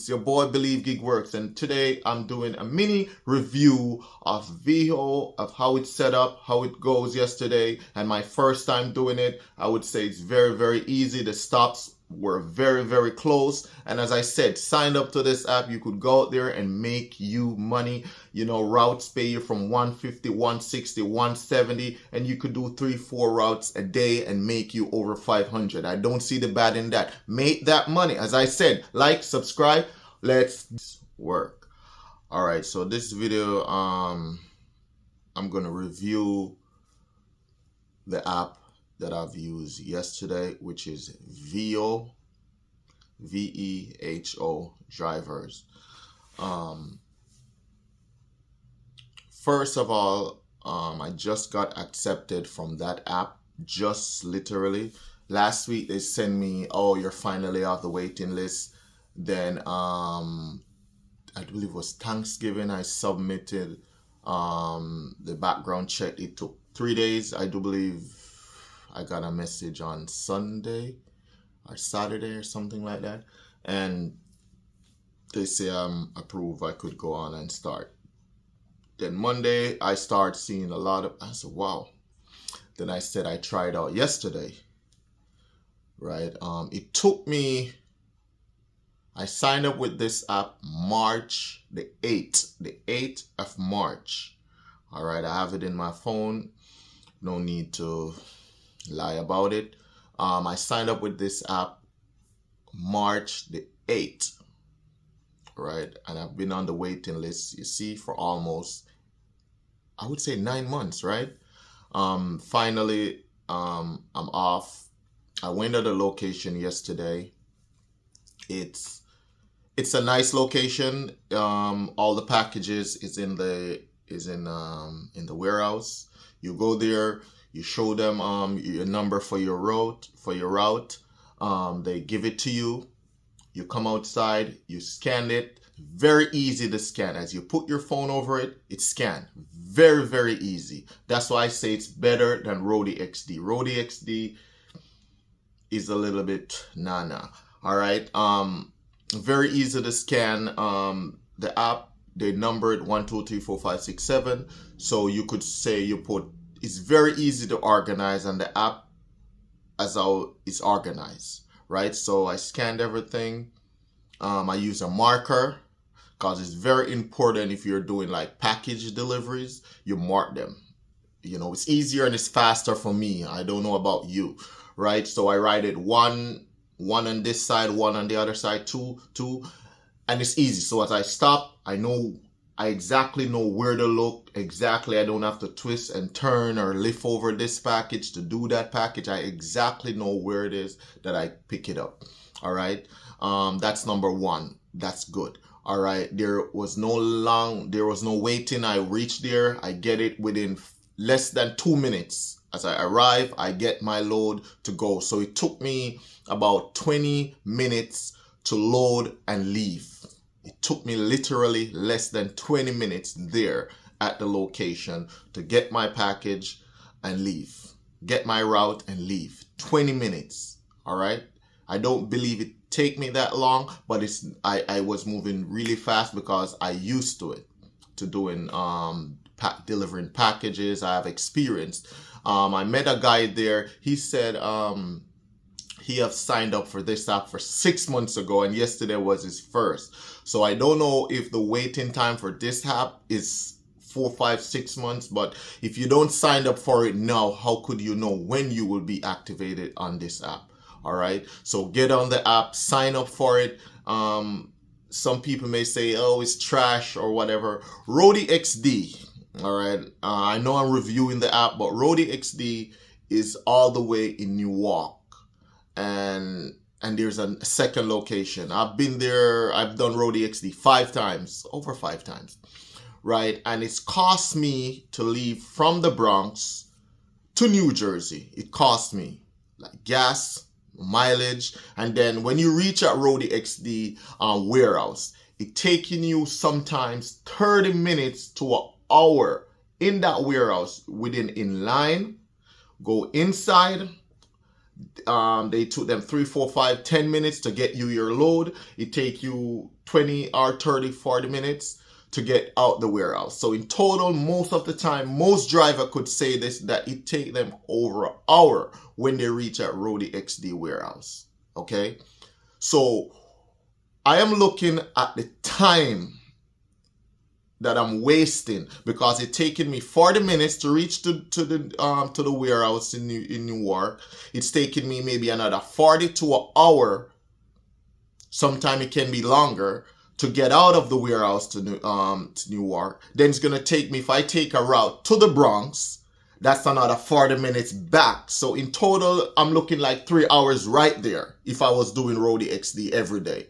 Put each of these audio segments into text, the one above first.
It's your boy Believe Gig Works, and today I'm doing a mini review of Veho, of how it's set up, how it goes yesterday, and my first time doing it. I would say it's very, very easy. The stops were very, very close, and as I said, signed up to this app, you could go out there and make you money. You know, routes pay you from 150, 160, 170, and you could do 3-4 routes a day and make you over 500. I don't see the bad in that. Make that money. As I said, like, subscribe, let's work. All right, so this video, I'm gonna review the app that I've used yesterday, which is Veho, V-E-H-O drivers. First of all, I just got accepted from that app, just literally. Last week they sent me, oh, you're finally off the waiting list. Then I believe it was Thanksgiving, I submitted the background check. It took 3 days. I do believe I got a message on Sunday or Saturday or something like that, and they say I'm approved. I could go on and start. Then Monday I start seeing a lot of, I said, wow. Then I said I tried out yesterday, right? It took me, I signed up with this app March the 8th of March. All right, I have it in my phone. No need to lie about it. I signed up with this app March the 8th, right? And I've been on the waiting list, you see, for almost, I would say 9 months, right? Finally, I'm off. I went to the location yesterday. It's a nice location. All the packages is in the warehouse. You go there, you show them your number for your route. They give it to you. You come outside, you scan it. Very easy to scan. As you put your phone over it, it's scanned. Very, very easy. That's why I say it's better than Roadie XD. Roadie XD is a little bit nah. All right. Very easy to scan. The app, they numbered 1, 2, 3, 4, 5, 6, 7. So you could say you put, it's very easy to organize, and the app as how it's organized, right? So I scanned everything. I use a marker because it's very important if you're doing like package deliveries, you mark them. You know, it's easier and it's faster for me. I don't know about you, right? So I write it one on this side, one on the other side, two, and it's easy. So as I stop, I exactly know where to look. Exactly, I don't have to twist and turn or lift over this package to do that package. I exactly know where it is that I pick it up. All right, that's number one. That's good. All right, there was no waiting. I reached there. I get it within less than 2 minutes. As I arrive, I get my load to go. So it took me about 20 minutes to load and leave. It took me literally less than 20 minutes there at the location to get my package and leave. Get my route and leave. 20 minutes. All right. I don't believe it take me that long, but I was moving really fast because I used to it, to doing delivering packages. I have experience. I met a guy there. He said he have signed up for this app for 6 months ago, and yesterday was his first. So I don't know if the waiting time for this app is 4, 5, 6 months, but if you don't sign up for it now, how could you know when you will be activated on this app? All right, so get on the app, sign up for it. Some people may say, oh, it's trash or whatever. Roadie XD, all right, I know I'm reviewing the app, but Roadie XD is all the way in Newark. And there's a second location. I've been there. I've done Roadie XD 5 times, over 5 times, right? And it's cost me to leave from the Bronx to New Jersey. It cost me like gas, mileage, and then when you reach at Roadie XD warehouse, it taking you sometimes 30 minutes to an hour in that warehouse, in line, go inside, They took them 3, 4, 5, 10 minutes to get you your load. It take you 20 or 30, 40 minutes to get out the warehouse. So in total, most of the time, most driver could say this, that it take them over an hour when they reach at Roadie XD warehouse. Okay. So I am looking at the time that I'm wasting, because it's taking me 40 minutes to reach to the warehouse in Newark. It's taking me maybe another 40 to an hour. Sometime it can be longer to get out of the warehouse to Newark. Then it's gonna take me, if I take a route to the Bronx, that's another 40 minutes back. So in total, I'm looking like 3 hours right there if I was doing Roadie XD every day.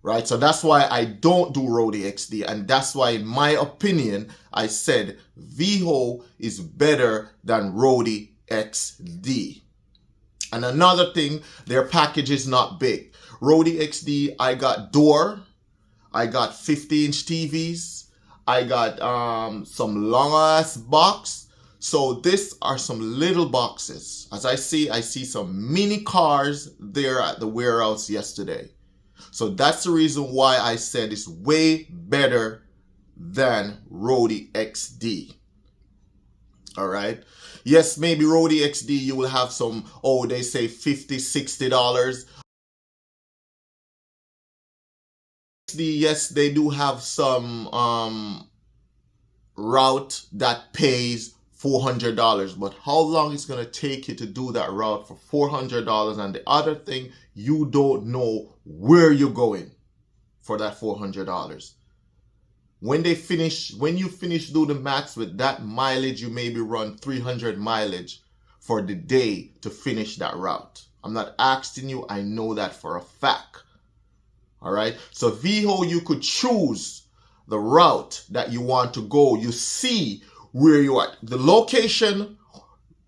Right, so that's why I don't do Roadie XD, and that's why, in my opinion, I said Veho is better than Roadie XD. And another thing, their package is not big. Roadie XD, I got door, I got 50-inch TVs, I got some long-ass box. So these are some little boxes. As I see some mini cars there at the warehouse yesterday. So that's the reason why I said it's way better than Roadie XD. All right. Yes, maybe Roadie XD, you will have some, oh, they say $50, $60. Yes, they do have some route that pays $400, but how long it's going to take you to do that route for $400? And the other thing, you don't know where you're going for that $400. When you finish do the max with that mileage, you maybe run 300 mileage for the day to finish that route. I'm not asking you, I know that for a fact. All right. So Veho, you could choose the route that you want to go. You see where you are. The location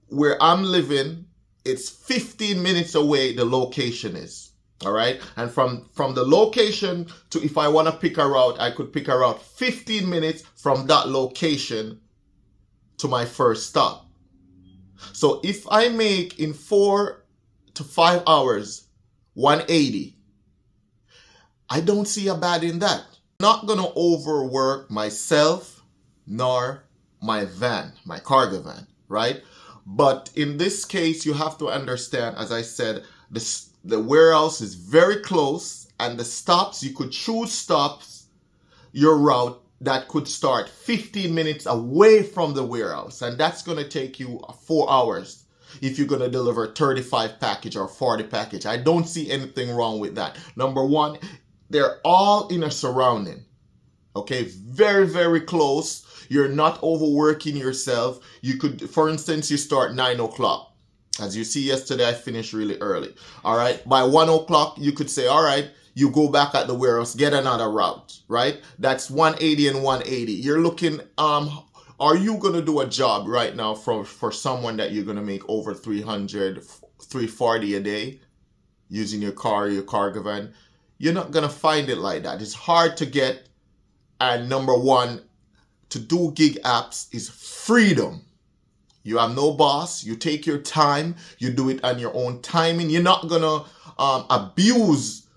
where I'm living, it's 15 minutes away, the location is. All right. And from the location to, if I want to pick a route, I could pick a route 15 minutes from that location to my first stop. So if I make in 4 to 5 hours 180, I don't see a bad in that. I'm not going to overwork myself nor my van, my cargo van, right? But in this case, you have to understand, as I said, the warehouse is very close, and the stops, you could choose stops, your route that could start 15 minutes away from the warehouse. And that's going to take you 4 hours if you're going to deliver 35 package or 40 package. I don't see anything wrong with that. Number one, they're all in a surrounding. Okay, very, very close. You're not overworking yourself. You could, for instance, you start 9 o'clock. As you see yesterday, I finished really early. All right. By 1 o'clock, you could say, all right, you go back at the warehouse, get another route, right? That's 180 and 180. You're looking, are you going to do a job right now for someone that you're going to make over 300, 340 a day using your car, your cargo van? You're not going to find it like that. It's hard to get. And number one, to do gig apps is freedom. You have no boss. You take your time. You do it on your own timing. You're not going to abuse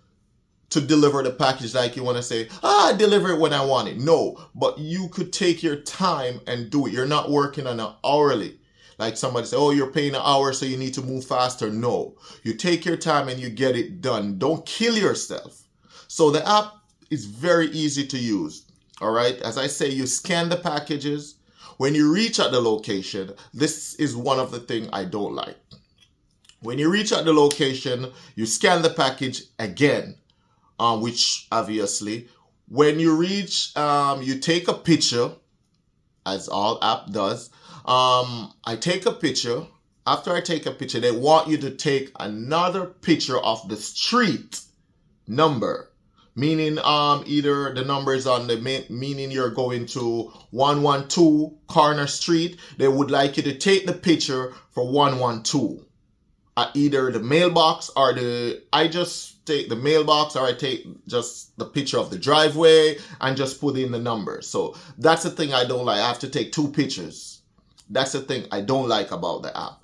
to deliver the package like you want to say, I deliver it when I want it. No, but you could take your time and do it. You're not working on an hourly. Like somebody say, oh, you're paying an hour, so you need to move faster. No, you take your time and you get it done. Don't kill yourself. So the app is very easy to use. All right. As I say, you scan the packages. When you reach at the location, this is one of the things I don't like. When you reach at the location, you scan the package again, which obviously, when you reach, you take a picture, as all app does. I take a picture. After I take a picture, they want you to take another picture of the street number. Meaning either the number is on the meaning you're going to 112 Corner Street. They would like you to take the picture for 112 at either the mailbox or I just take the mailbox, or I take just the picture of the driveway and just put in the number. So that's the thing I don't like. I have to take 2 pictures. That's the thing I don't like about the app.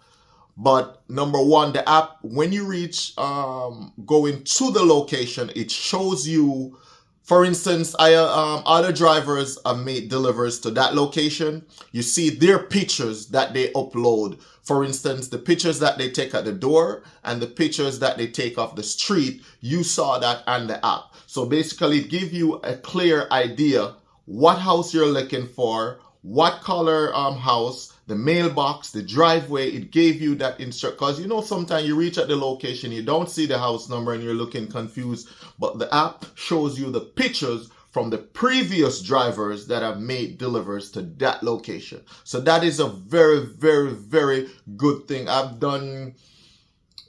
But number one, the app, when you reach going to the location, it shows you, for instance, other drivers have made delivers to that location. You see their pictures that they upload. For instance, the pictures that they take at the door and the pictures that they take off the street, you saw that on the app. So basically it gives you a clear idea what house you're looking for, what color house, the mailbox, the driveway. It gave you that instruct, because you know sometimes you reach at the location, you don't see the house number and you're looking confused, but the app shows you the pictures from the previous drivers that have made delivers to that location. So that is a very, very, very good thing. I've done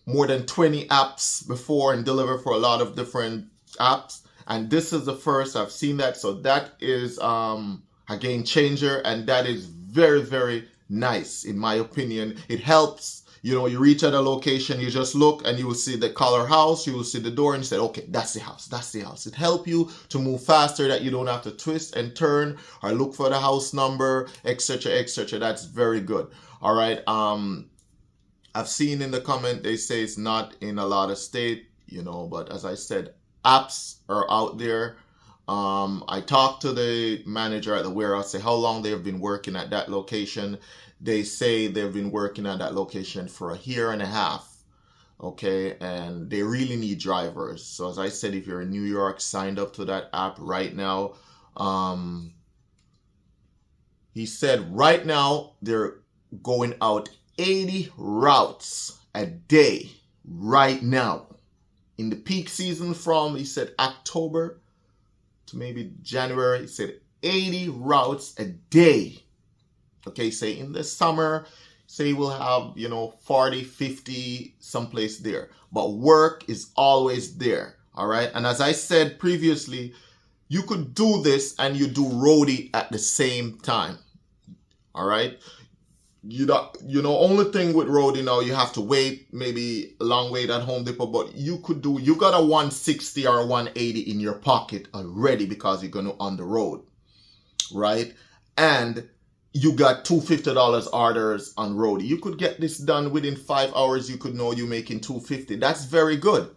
more than 20 apps before and deliver for a lot of different apps, and this is the first I've seen that. So that is a game changer, and that is very, very nice in my opinion. It helps. You know, you reach at a location, you just look and you will see the color house, you will see the door, and you say, okay, that's the house, that's the house. It helps you to move faster, that you don't have to twist and turn or look for the house number, etc., etc. That's very good. All right. I've seen in the comment they say it's not in a lot of state, you know, but as I said, apps are out there. I talked to the manager at the warehouse, say how long they've been working at that location. They say they've been working at that location for a year and a half. Okay, and they really need drivers. So as I said, if you're in New York, signed up to that app right now. He said right now they're going out 80 routes a day right now. In the peak season from, he said, October to maybe January, he said 80 routes a day. Okay, say in the summer, say we'll have, you know, 40, 50, someplace there. But work is always there, all right? And as I said previously, you could do this and you do Roadie at the same time, all right? You know, only thing with Roadie now, you have to wait, maybe a long wait at Home Depot, but you got a 160 or a 180 in your pocket already because you're going to on the road, right? And you got $250 orders on Roadie. You could get this done within 5 hours. You could know you're making $250. That's very good.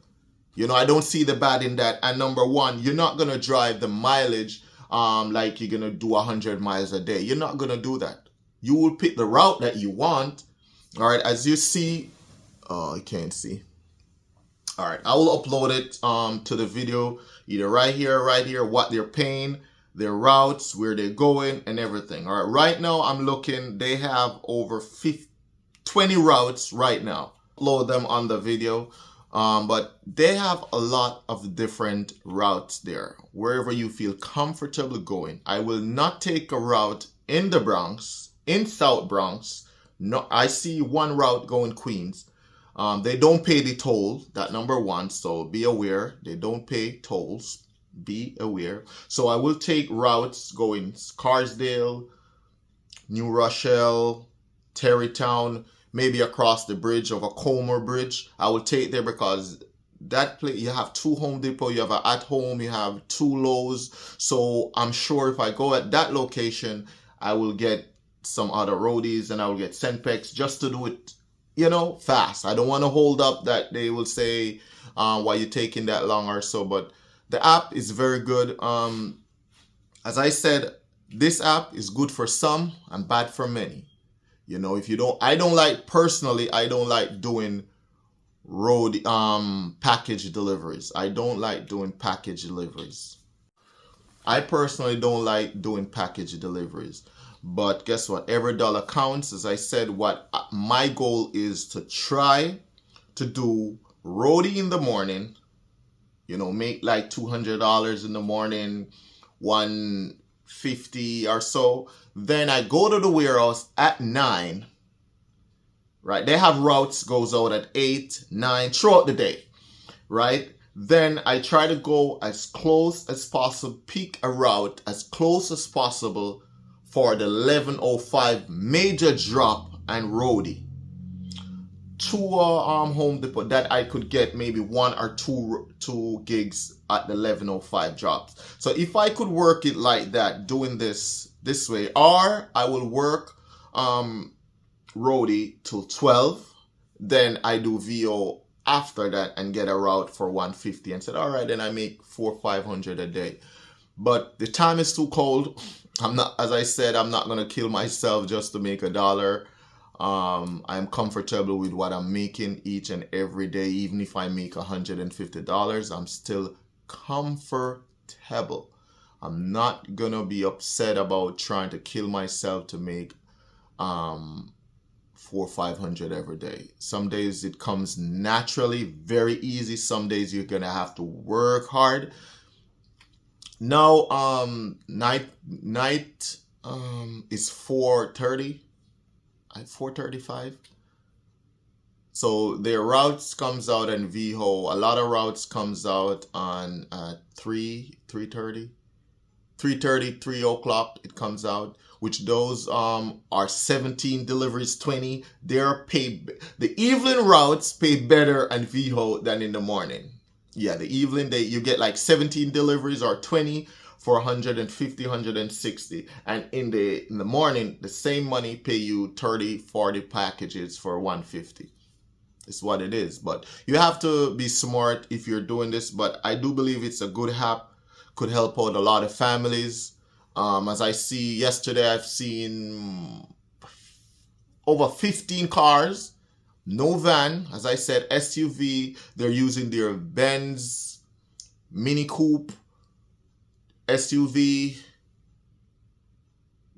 You know, I don't see the bad in that. And number one, you're not going to drive the mileage like you're going to do 100 miles a day. You're not going to do that. You will pick the route that you want. All right, as you see, oh, I can't see. All right, I will upload it to the video, either right here, what they're paying, their routes, where they're going, and everything. All right, right now I'm looking, they have over 20 routes right now. Upload them on the video, but they have a lot of different routes there, wherever you feel comfortable going. I will not take a route in the Bronx, in South Bronx. No, I see one route going Queens. They don't pay the toll, that number one, so be aware. They don't pay tolls, be aware. So I will take routes going Scarsdale, New Rochelle, Terrytown, maybe across the bridge of a Comer Bridge. I will take there because that place, you have 2 Home Depot, you have an At Home, you have 2 Lowe's. So I'm sure if I go at that location, I will get some other Roadies and I will get Senpex just to do it, you know, fast. I don't want to hold up that they will say why you're taking that long or so, but the app is very good. As I said, this app is good for some and bad for many. You know, if you don't, I don't like doing road package deliveries. I don't like doing package deliveries. I personally don't like doing package deliveries. But guess what? Every dollar counts. As I said, what my goal is to try to do Roadie in the morning, you know, make like $200 in the morning, $150 or so. Then I go to the warehouse at 9, right? They have routes goes out at 8, 9 throughout the day, right? Then I try to go as close as possible, pick a route as close as possible for the 11:05 major drop and Roadie to Home Depot, that I could get maybe 1 or 2 gigs at the 11:05 drops. So if I could work it like that, doing this way, or I will work Roadie till 12, Then I do VO after that and get a route for 150 and said, all right, then I make 400-500 a day. But the time is too cold. I'm not, as I said, I'm not gonna kill myself just to make $1. I'm comfortable with what I'm making each and every day. Even if I make $150, I'm still comfortable. I'm not gonna be upset about trying to kill myself to make 400-500 every day. Some days it comes naturally, very easy. Some days you're gonna have to work hard. Now night is 4:30, 4:35. So their routes comes out in Veho. A lot of routes comes out on 3:30, 3 o'clock it comes out, which those are 17 deliveries, 20. They're paid. The evening routes pay better in Veho than in the morning. Yeah, the evening you get like 17 deliveries or 20 for 150, 160. And in the morning, the same money pay you 30, 40 packages for 150. It's what it is. But you have to be smart if you're doing this. But I do believe it's a good app. Could help out a lot of families. As I see yesterday, I've seen over 15 cars. No van, as I said, SUV. They're using their Benz, Mini Coupe, SUV.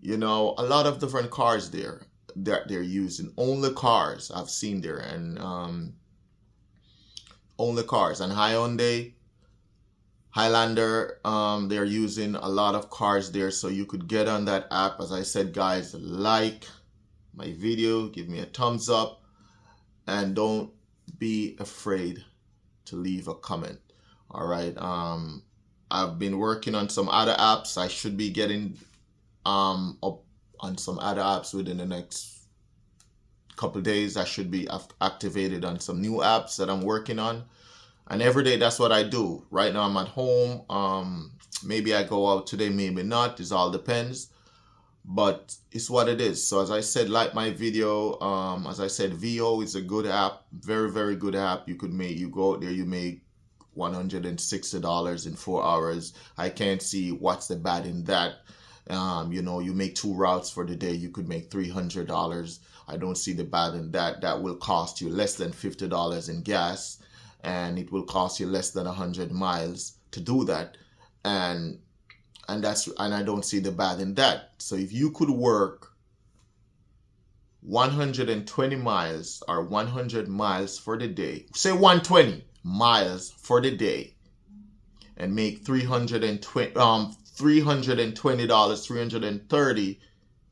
You know, a lot of different cars there that they're using. Only cars I've seen there, and only cars. And Hyundai, Highlander, they're using a lot of cars there, so you could get on that app. As I said, guys, like my video, give me a thumbs up. And don't be afraid to leave a comment. All right. I've been working on some other apps. I should be getting up on some other apps within the next couple days. I should be activated on some new apps that I'm working on. And every day, that's what I do. Right now, I'm at home. Maybe I go out today, maybe not. It all depends. But it's what it is. So as I said, like my video. As I said, Veho is a good app, very, very good app. You go out there, you make $160 in 4 hours. I can't see what's the bad in that. You know, you make 2 routes for the day, you could make $300. I don't see the bad in that. That will cost you less than $50 in gas, and it will cost you less than 100 miles to do that. And I don't see the bad in that. So if you could work 120 miles or 100 miles for the day, say 120 miles for the day, and make $320, $330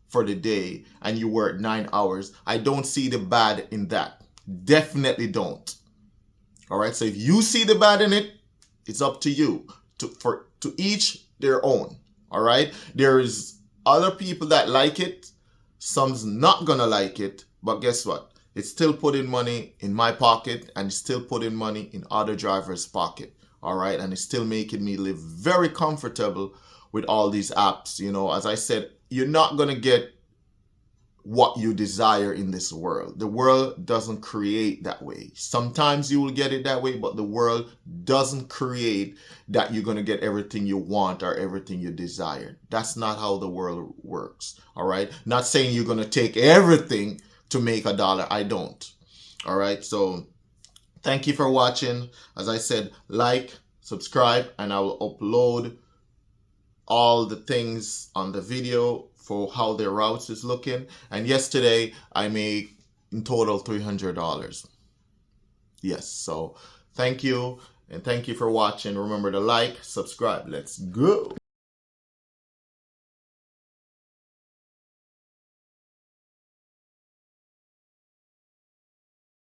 for the day, and you work 9 hours, I don't see the bad in that. Definitely don't. All right. So if you see the bad in it, it's up to you. To each their own. All right. There's other people that like it. Some's not gonna like it, but guess what? It's still putting money in my pocket, and it's still putting money in other drivers' pocket. All right. And it's still making me live very comfortable with all these apps. You know, as I said, you're not gonna get what you desire in this world. The world doesn't create that way. Sometimes you will get it that way, but the world doesn't create that you're going to get everything you want or everything you desire. That's not how the world works. All right. Not saying you're going to take everything to make $1. I don't. All right. So thank you for watching. As I said, like, subscribe, and I will upload all the things on the video for how their routes is looking. And yesterday I made in total $300. Yes. So thank you. And thank you for watching. Remember to like, subscribe. Let's go.